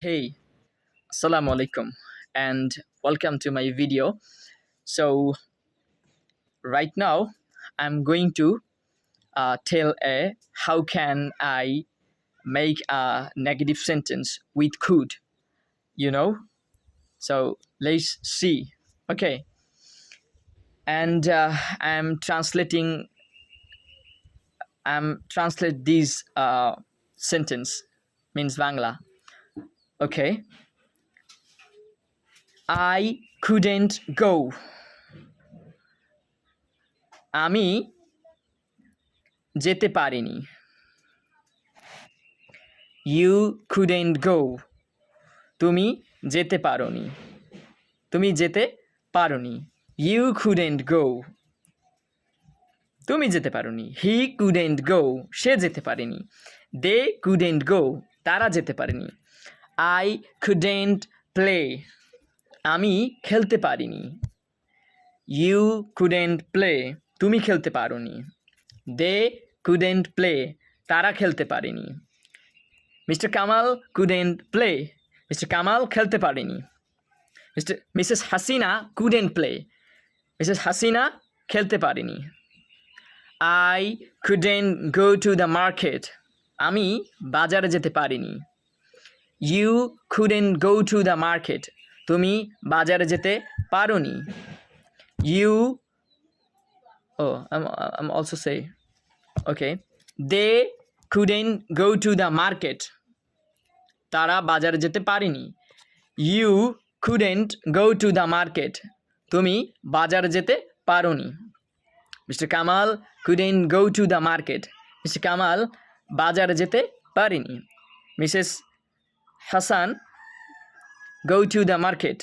Hey, Assalamu alaikum, and welcome to my video. So, right now, I'm going to tell a how can I make a negative sentence with could, you know? So, let's see. Okay, and I'm translate this sentence means Bangla. Okay, I couldn't go. আমি যেতে পারিনি। You couldn't go. তুমি যেতে পারোনি। তুমি যেতে পারোনি। You couldn't go. তুমি যেতে পারোনি। He couldn't go. সে যেতে পারেনি। They couldn't go. তারা যেতে পারেনি। I couldn't play. আমি খেলতে পারিনি। You couldn't play. তুমি খেলতে পারোনি। They couldn't play. তারা খেলতে পারেনি। Mr. Kamal couldn't play. Mr. Kamal খেলতে পারেনি। Mrs. Hasina couldn't play. Mrs. Hasina খেলতে পারেনি। I couldn't go to the market. আমি বাজারে যেতে পারিনি। You couldn't go to the market. তুমি বাজারে যেতে পারোনি। You I'm also say okay. They couldn't go to the market. তারা বাজারে যেতে পারেনি। You couldn't go to the market. তুমি বাজারে যেতে পারোনি। Mr. Kamal couldn't go to the market. Mr. Kamal বাজারে যেতে পারেনি। Mrs. Hassan go to the market.